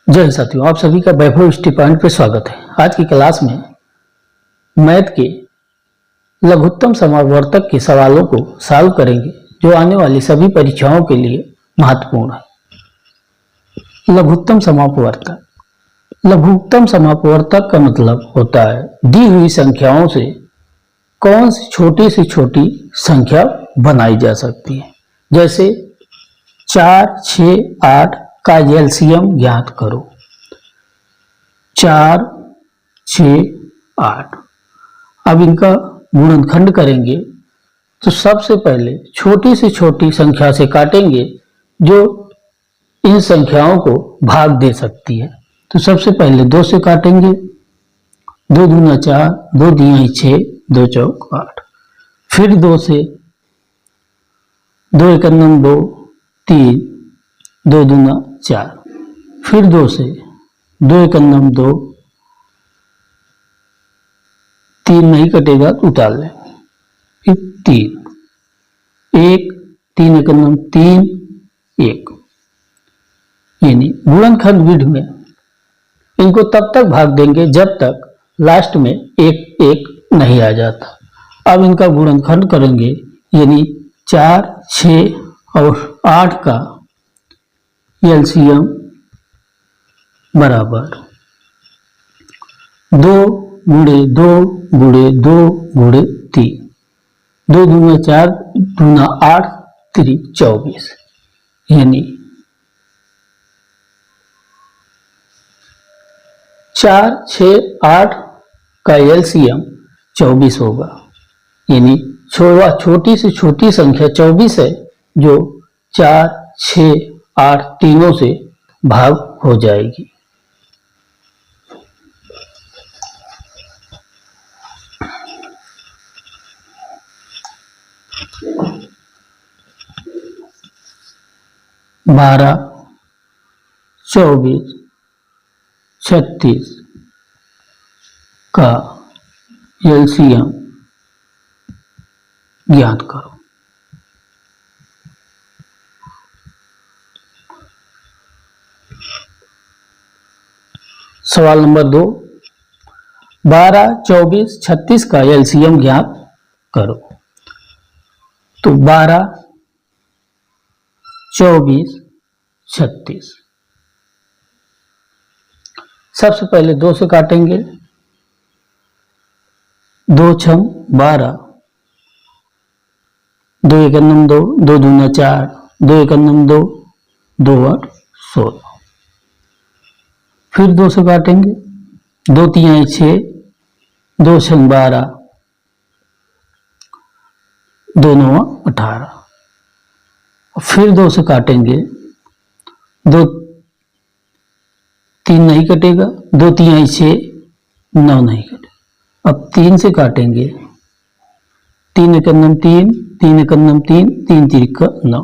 जय हिंद साथियों, आप सभी का वैभव स्टडी पॉइंट पे स्वागत है। आज की क्लास में मैथ के लघुत्तम समापवर्तक के सवालों को सॉल्व करेंगे जो आने वाली सभी परीक्षाओं के लिए महत्वपूर्ण है। लघुत्तम समापवर्तक का मतलब होता है दी हुई संख्याओं से कौन सी छोटी संख्या बनाई जा सकती है। जैसे 4, 6, 8 का एलसीएम ज्ञात करो। 4, 6, 8। अब इनका गुणनखंड करेंगे तो सबसे पहले छोटी से छोटी संख्या से काटेंगे जो इन संख्याओं को भाग दे सकती है। तो सबसे पहले 2 से काटेंगे। 2 दूना 4, 2 दिया 6, 2 चौक 8। फिर 2 से, 2 एकम 2, 3, 2 दूना 4। फिर 2 से, 2 एकम 2, 3 नहीं कटेगा तो उतार लें। फिर 3, 1, 3 एकम 3, 1। यानी गुणनखंड विधि में इनको तब तक भाग देंगे जब तक लास्ट में एक एक नहीं आ जाता। अब इनका गुणनखंड करेंगे, यानी 4, 6 और 8 का एलसीएम बराबर 2 गुणे 2 गुणे 2 गुणे 3। 2 दूना 4, दूना 8, 3 24। यानी 4, 6, 8 का एलसीएम 24 होगा। यानी छोटी से छोटी संख्या 24 है जो 4, 6, 8 तीनों से भाग हो जाएगी। बारह, 24, 36 का एलसीएम ज्ञात करो। सवाल नंबर 2, 12, 24, 36 का एलसीएम ज्ञात करो। तो 12, 24, 36। सबसे पहले 2 से काटेंगे। 2 छम 12, 2 एकम 2, 2 दूना 4, 2 एकम 2, 2 8 16। फिर 2 से काटेंगे। 2 तिया 6, 2 छंग 12, 2 9 18। फिर 2 से काटेंगे। 2 3 नहीं कटेगा। 2 तिया 6, 9 नहीं कटेगा। अब 3 से काटेंगे। 3 एकम 3, 3 एकम 3, 3 तिरिका 9।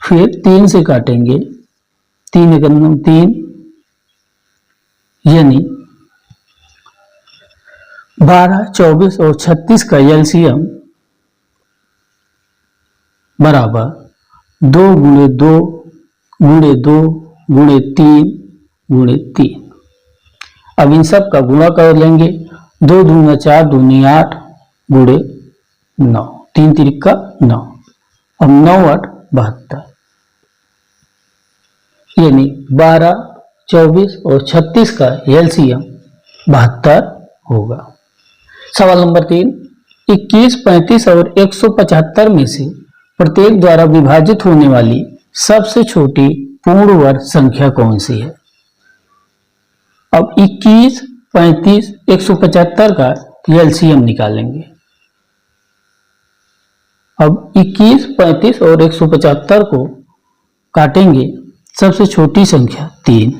फिर 3 से काटेंगे। 3 एकम 3, यानी 12, 24 और 36 का एलसीएम बराबर 2 गुणे 2 गुणे 2 गुणे 3 गुणे 3। अब इन सब का गुणा कर लेंगे। 2 दूना 4, दूनी 8 गुणे 9, 3 तिरिका 9। अब 9 8 72। यानी 12, 24 और 36 का एलसीएम 72 होगा। सवाल नंबर 3, 21, 35 और 175 में से प्रत्येक द्वारा विभाजित होने वाली सबसे छोटी पूर्ण वर्ग संख्या कौन सी है। अब 21, 35, 175 का एलसीएम निकालेंगे। अब 21, 35 और 175 को काटेंगे। सबसे छोटी संख्या 3,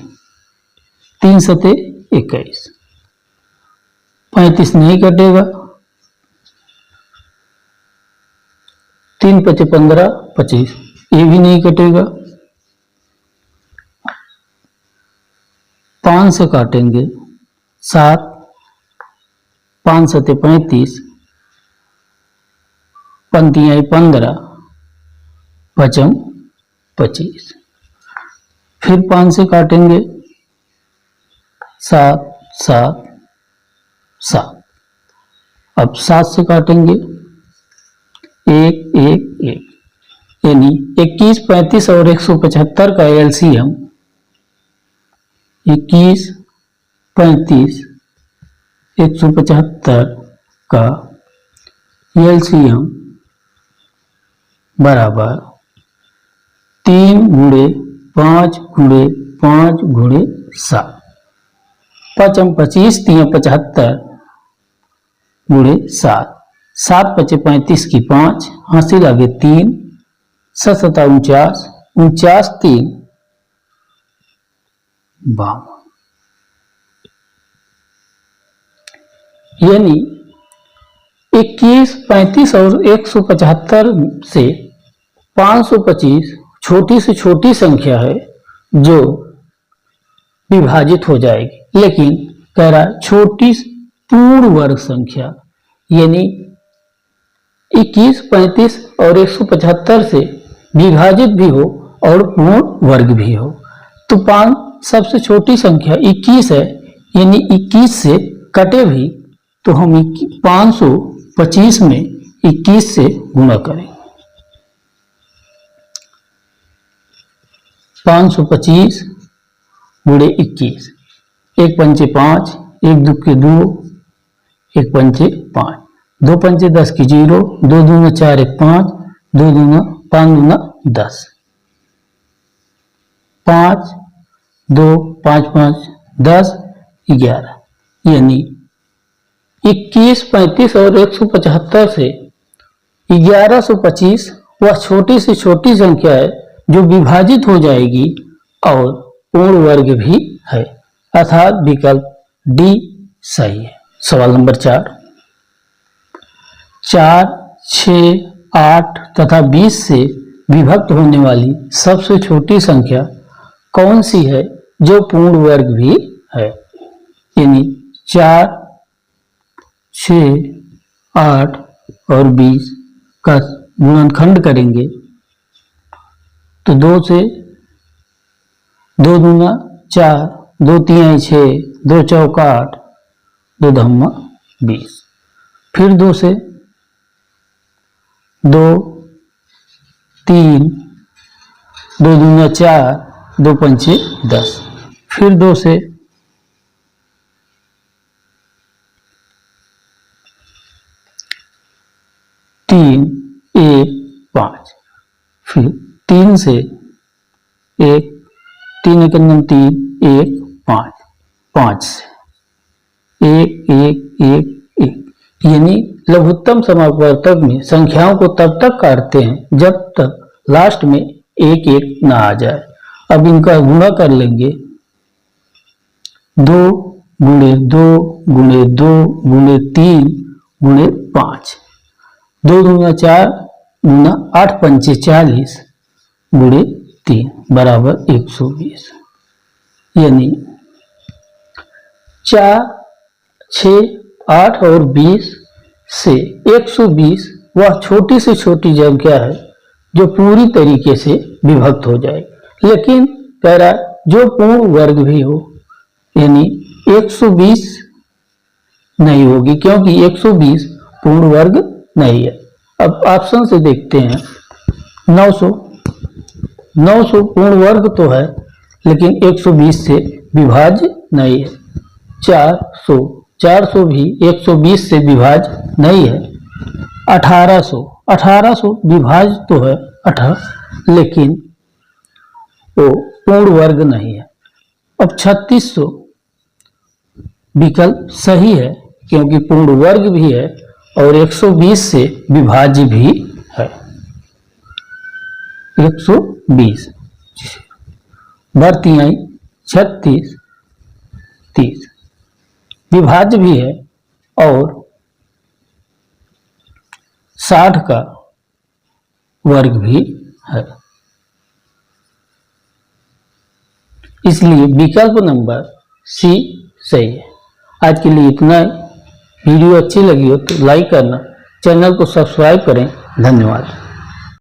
3 सते 21। 35 नहीं कटेगा। 3 पचे 15, 25, ये भी नहीं कटेगा। 5 से काटेंगे। 7, 5 सते 35, पंतियाँ 15, पचम 25। फिर 5 से काटेंगे। 7 7 7। अब 7 से काटेंगे 1 1 1, यानी 21, 35 और 175 का एलसीएम 21, 35, 175 का एलसीएम बराबर 3 गुणे 5 गुणे 5 गुणे 7। 5 25, 3 75 गुणे 7, 7 5 35 की 5, हासिल आगे 3, 7 7 49, 49 3 52, यानी 21, 35 और 175 से 525 छोटी से छोटी संख्या है जो विभाजित हो जाएगी, लेकिन कह रहा छोटी पूर्ण वर्ग संख्या, यानी 21, 35 और 175 से विभाजित भी हो और पूर्ण वर्ग भी हो। तो 5 सबसे छोटी संख्या 21 है, यानी 21 से कटे भी तो हम 525 में 21 से गुणा करें। 525 गुणे 21, 1 पंचे 5, 1 दुक्के 2, 1 पंचे 5, 2 पंचे 10 की 0, 2 दूना 4 1 5, 2 दूना 5 दूना 10, 5 2 5 5 10 11, यानी 21, 35 और 175 से 1125 वह छोटी से छोटी संख्या है जो विभाजित हो जाएगी और पूर्ण वर्ग भी है, अर्थात विकल्प डी सही है। सवाल नंबर 4, 4, 6, 8 तथा 20 से विभक्त होने वाली सबसे छोटी संख्या कौन सी है जो पूर्ण वर्ग भी है, यानी 4, 6, 8 और 20 का गुणनखंड करेंगे तो 2 से 2 दूना 4, 2 तिहाई 6, 2 चौका 8, 2 धम्मा 20, फिर 2 से 2 3, 2 दूना 4, 2 पंचे 10, फिर 2 से 3 1 5, फिर 3 से 1 3 1 3 1 5, 5 से 1 1 1 1, यानी लघुत्तम समापवर्तक में संख्याओं को तब तक काटते हैं जब तक लास्ट में 1 1 ना आ जाए। अब इनका गुणा कर लेंगे, 2 गुणे 2 गुणे 2 गुणे 3 गुणे 5, 2 दूना 4 गुना 8 पंचे 40 गुणे 3 बराबर 120, यानी 4, 6, 8 और 20 से 120 वह छोटी से छोटी संख्या है जो पूरी तरीके से विभक्त हो जाए, लेकिन कह रहा जो पूर्ण वर्ग भी हो, यानी 120 नहीं होगी क्योंकि 120 पूर्ण वर्ग नहीं है। अब ऑप्शन से देखते हैं, 900 पूर्ण वर्ग तो है लेकिन 120 से विभाज्य नहीं है। 400 भी 120 से विभाज्य नहीं है। 1800 विभाज्य तो है 18, लेकिन वो पूर्ण वर्ग नहीं है। अब 3600 विकल्प सही है क्योंकि पूर्ण वर्ग भी है और 120 से विभाज्य भी है। 120 बढ़ती आई 36 30 विभाज्य भी है और 60 का वर्ग भी है, इसलिए विकल्प नंबर सी सही है। आज के लिए इतना ही। वीडियो अच्छी लगी हो तो लाइक करना, चैनल को सब्सक्राइब करें। धन्यवाद।